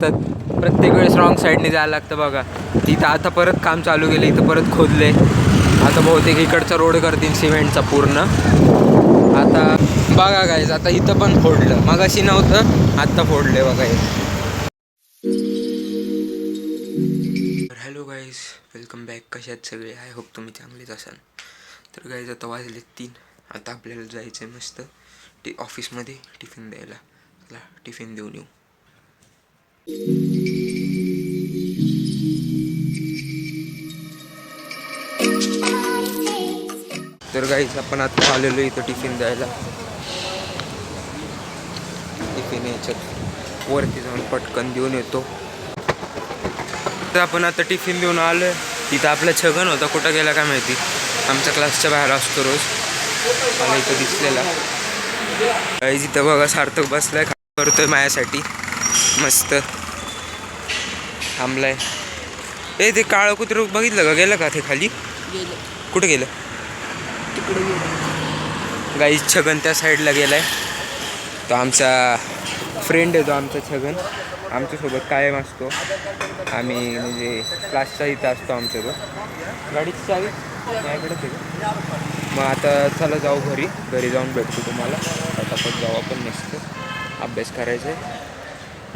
तर प्रत्येक वेळेस रॉंग साईडने जायला लागतं बघा. इथं आता परत काम चालू केलं, इथं परत खोदले. आता बहुतेक इकडचा रोड करतील सिमेंटचा पूर्ण. आता बघा गाईज, आता इथं पण फोडलं, मगाशी नव्हतं आत्ता फोडले बघा हे. Hello guys, welcome back. कशात सगळे? आय होप तुम्ही चांगलेच असाल. तर गाईज आता वाजले 3. आता आपल्याला जायचं आहे मस्त ऑफिसमध्ये टिफिन द्यायला. चला टिफिन देऊन येऊ. तर गाईज आपण आता आलेलो इथं टिफिन द्यायला. टिफिन याच्यात वरती जाऊन पटकन देऊन येतो. तर आपण आता टिफिन देऊन आलो. तिथं आपला छगन होता, कुठं गेला काय माहिती. आमच्या क्लासच्या बाहेर असतो रोज, मला इथं दिसलेला. गाईज इथं बघा सार्थक बसलाय, करतोय माझ्यासाठी मस्त थांबलाय. ए ते काळं कुत्रं बघितलं का? गेलं का ते खाली? कुठं गेलं? तिकडे गेलं. गाईज छगन त्या साईडला गेलाय. तो आमचा फ्रेंड आहे, तो आमचा छगन आमच्यासोबत कायम असतो. आम्ही म्हणजे क्लासच्या इथं असतो आमच्या. तो गाडीची चावी माझ्याकडेच आहे. मग आता चला जाऊ घरी जाऊन भेटतो तुम्हाला. पटापट जाऊ आपण, मस्त अभ्यास करायचा आहे.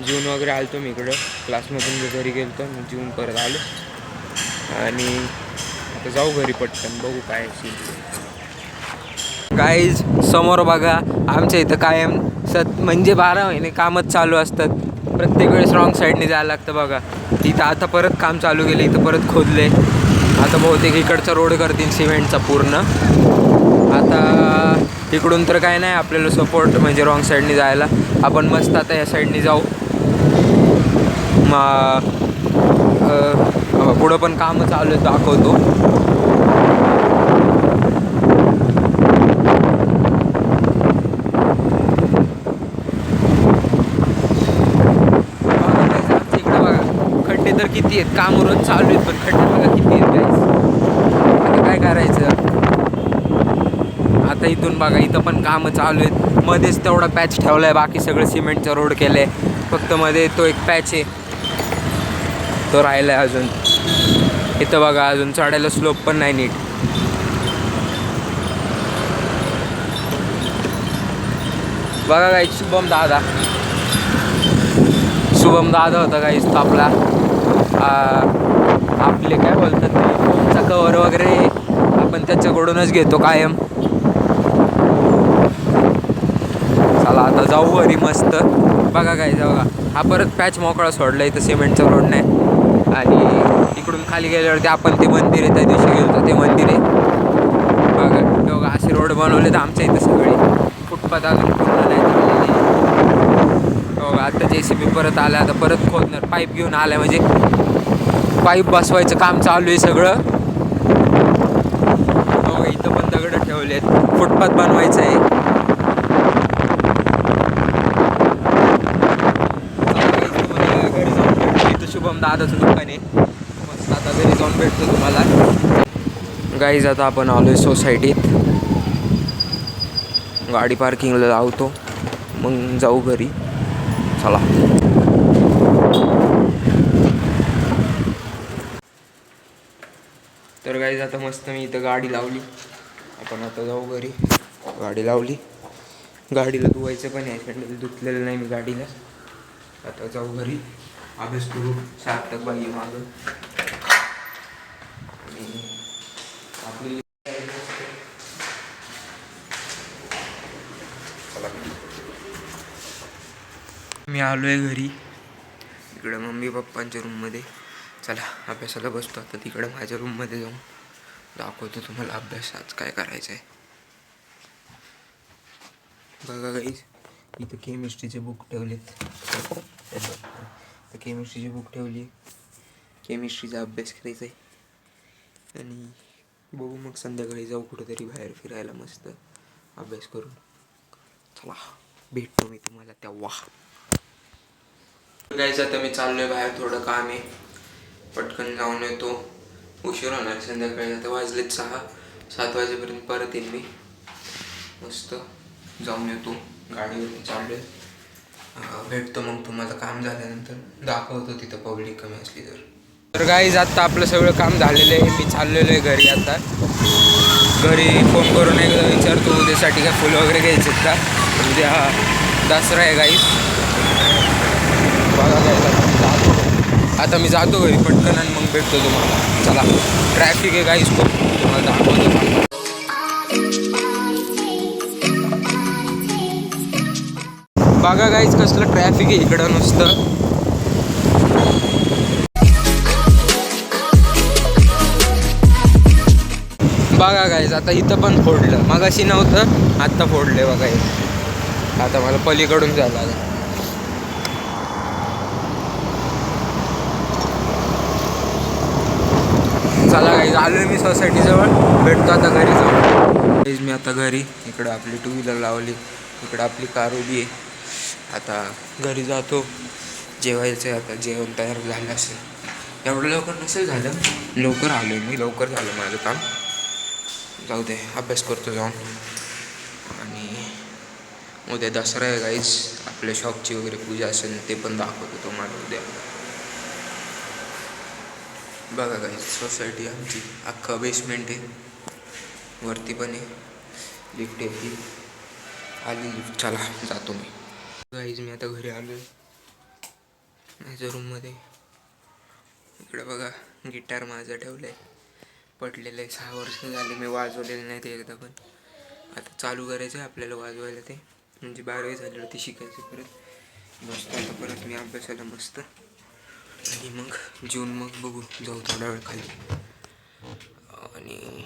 जेवून वगैरे आलो तो मी इकडं क्लासमधून घरी गेलो तो, मग जेवून परत आलो आणि आता जाऊ घरी पटकन, बघू काय सीन. गाईज समोर बघा, आमच्या इथं कायम म्हणजे 12 महिने कामच चालू असतात. प्रत्येक वेळेस रॉंग साईडने जायला लागतं बघा. इथं आता परत काम चालू केलं, इथं परत खोदले. आता बहुतेक इकडचा रोड करतील सिमेंटचा पूर्ण. आता इकडून तर काय नाही आपल्याला सपोर्ट, म्हणजे रॉंग साईडने जायला. आपण मस्त आता या साईडने जाऊ. मग पुढं पण कामं चालू आहेत, दाखवतो. खड्डे तर किती आहेत, काम रोज चालू आहेत, पण खड्डे बघा किती आहेत गाईस. आता काय करायचं. आता इथून बघा, इथं पण कामं चालू आहेत. मध्येच तेवढा पॅच ठेवला आहे, बाकी सगळं सिमेंटचा रोड केलं आहे. फक्त मध्ये तो एक पॅच आहे, तो राहिला आहे अजून. इथं बघा अजून चढायला स्लोप पण नाही नीट. बघा गाईस, शुभम दादा होता गाईस तो आपला. आपले काय बोलतात ते फोनचा कवर वगैरे आपण त्याच्याकडूनच घेतो कायम. चला आता जाऊ घरी मस्त. बघा काय बघा, हा परत पॅच मोकळा सोडला, इथं सिमेंटचा रोड नाही. आणि इकडून खाली गेल्यावरती आपण ते मंदिर आहे, त्या दिवशी गेलो ते मंदिर आहे बघा. असे रोड बनवले तर आमच्या इथं सगळे. फुटपाथ अजून पूर्ण नाही झालेली. आता JCB परत आला, आता परत खोदणार. पाईप घेऊन आलाय, म्हणजे पाईप बसवायचं काम चालू आहे सगळं. इथं पण दगड ठेवलेत, फुटपाथ बनवायचं आहे. घरी जाऊन भेटतो, इथं शुभम दादाचं दुकान आहे मस्त. आता घरी जाऊन भेटतो तुम्हाला. गाईज आता आपण आलोय सोसायटीत, गाडी पार्किंगला लावतो, मग जाऊ घरी. चला. तर गाईज आता मस्त मी इथं गाडी लावली. आपण आता जाऊ घरी. गाडी लावली, गाडीला धुवायचं पण आहे, हँडल धुतलेलं नाही मी गाडीला. आता जाऊ घरी, अभ्यास करू. सार्थक बाई मागं आपली. मी आलो आहे घरी, इकडं मम्मी पप्पांच्या रूममध्ये. चला अभ्यासाला बसतो आता. तिकडं माझ्या रूममध्ये जाऊन दाखवतो तुम्हाला अभ्यास आज काय करायचं आहे. बघा गाईज, इथं केमिस्ट्रीचे बुक ठेवलेत. केमिस्ट्रीची बुक ठेवली, केमिस्ट्रीचा अभ्यास करायचा आहे. आणि बघू मग संध्याकाळी जाऊ कुठंतरी बाहेर फिरायला मस्त अभ्यास करून. चला भेटतो मी तुम्हाला तेव्हा. गाईज आता मी चाललोय बाहेर, थोडं काम आहे, पटकन जाऊन येतो. उशीर होणार संध्याकाळी. आता वाजलेत 6-7 वाजेपर्यंत परत येईन मी. मस्त जाऊन येतो, गाडीवरती चाललोय. भेटतो मग तुम्हाला काम झाल्यानंतर दाखवतो तिथं पब्लिक कमी असली तर गाईज आत्ता आपलं सगळं काम झालेलं आहे. मी चाललेलो आहे घरी. आता घरी फोन करून एकदा विचारतो उद्यासाठी काय फुलं वगैरे घ्यायचे आहेत का. उद्या दसरा आहे गाईज. बघा गाईज आता मी जातो घरी पटकन आणि मग भेटतो तुम्हाला. चला ट्रॅफिक आहे गाईज खूप, तुम्हाला दाखवतो. बघा गाईज कसलं ट्रॅफिक आहे इकडं नुसतं. बघा गाईज आता इथं पण फोडलं. मगाशी नव्हतं, आत्ता फोडले बघा हे. आता मला पलीकडून जायला लागेल. चला गाईज आलोय मी सोसायटीजवळ. भेटतो आता घरी जाऊन. गाईज मी आता घरी. इकडं आपली टू व्हीलर लावली, इकडं आपली कार उभी आहे. आता घरी जातो. जेवायचं आहे आता. जेवण तयार झालं असेल. एवढं लवकर नसेल झालं, लवकर आलो मी. लवकर झालं माझं काम. जाऊ दे, अभ्यास करतो जाऊन. आणि उद्या दसरा आहे गाईज. आपल्या शॉपची वगैरे पूजा असेल ते पण दाखवतो तुम्हाला उद्या. बघा गाईज सोसायटी आमची अख्खा बेसमेंट आहे. वरती पण आहे, लिफ्ट आहे ती आली लिफ्ट. चला जातो मी. गाईज मी आता घरी आलो आहे माझ्या रूममध्ये. इकडे बघा गिटार माझं ठेवलं आहे. पडलेलं आहे, 6 वर्ष झाले मी वाजवलेलं नाही ते एकदा पण. आता चालू करायचं आहे आपल्याला वाजवायला ते. म्हणजे 12वी झाल्यावरती शिकायचं परत. बसतो आता परत मी अभ्यासाला मस्त. आणि मग जेवून मग बघू, जाऊ थोडा वेळ खाली. आणि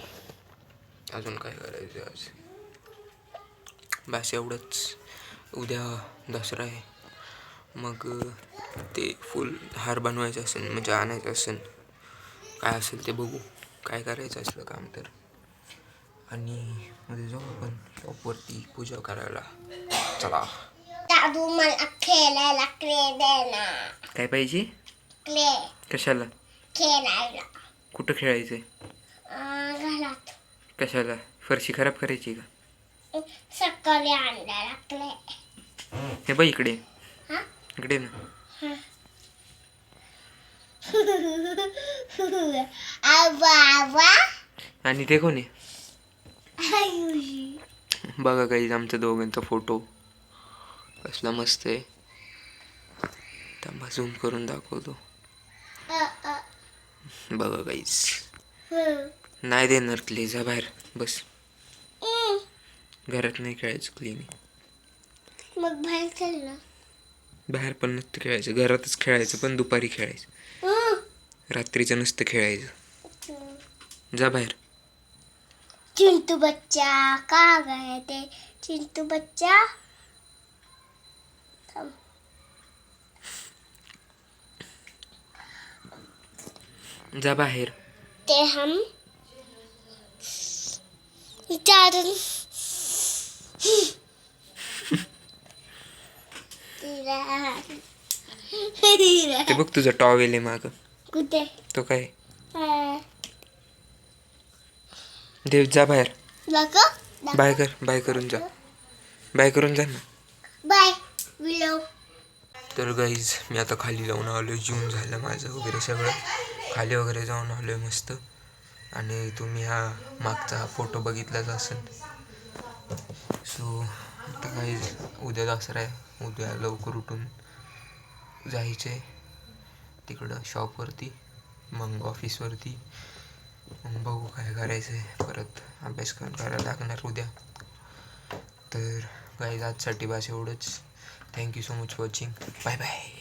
अजून काय करायचं आज, बस एवढंच. उद्या दसरा आहे. मग ते फुल हार बनवायचं असेल, म्हणजे आणायचं असेल, काय असेल ते बघू. काय करायचं असलं काम तर. आणि मध्ये जाऊ आपण शॉपवरती पूजा करायला. चला. दादू मला खेळायला क्ले दे ना. काय पाहिजे? क्ले. कशाला? खेळायला. कुठं खेळायचंय? घरात. कशाला? फरशी खराब करायची का? सकाळी आणलेला क्ले. हे बघ इकडे. इकडे ना. आणि ते कोण आहे? बघा काही आमच्या दोघांचा फोटो कसला मस्त आहे. थांबा झूम करून दाखवतो. बघा काहीच नाही देणार क्ले. जा बाहेर बस. घरात नाही खेळायचं क्लीन. मग बाहेर खेळ ना. बाहेर पण नसतं खेळायचं, घरातच खेळायचं. पण दुपारी खेळायचं, रात्रीचं नसतं खेळायचं. जा बाहेर. चिंटू बच्चा का गए ते? चिंटू बच्चा जा बाहेर. ते हम ते बघ तुझा टॉवेल आहे माग. कुठे? तो काय देव. जा बाहेर. बाय कर. बाय करून जा. बाय करून जा ना. बाय. तर गाईज मी आता खाली जाऊन आलो. जेवून झालं माझं वगैरे सगळं. खाली वगैरे जाऊन आलो आहे मस्त. आणि तुम्ही हा मागचा फोटो बघितलाच असेल. सो आता गाईज उद्या दसरा आहे. उद्या लवकर उठून जायचं तिकडं शॉपवरती, मग ऑफिसवरती. मग बघू काय करायचं आहे. परत अभ्यास करायला लागणार उद्या. तर गाईज आजसाठी बस एवढंच. Thank you so much watching. Bye bye.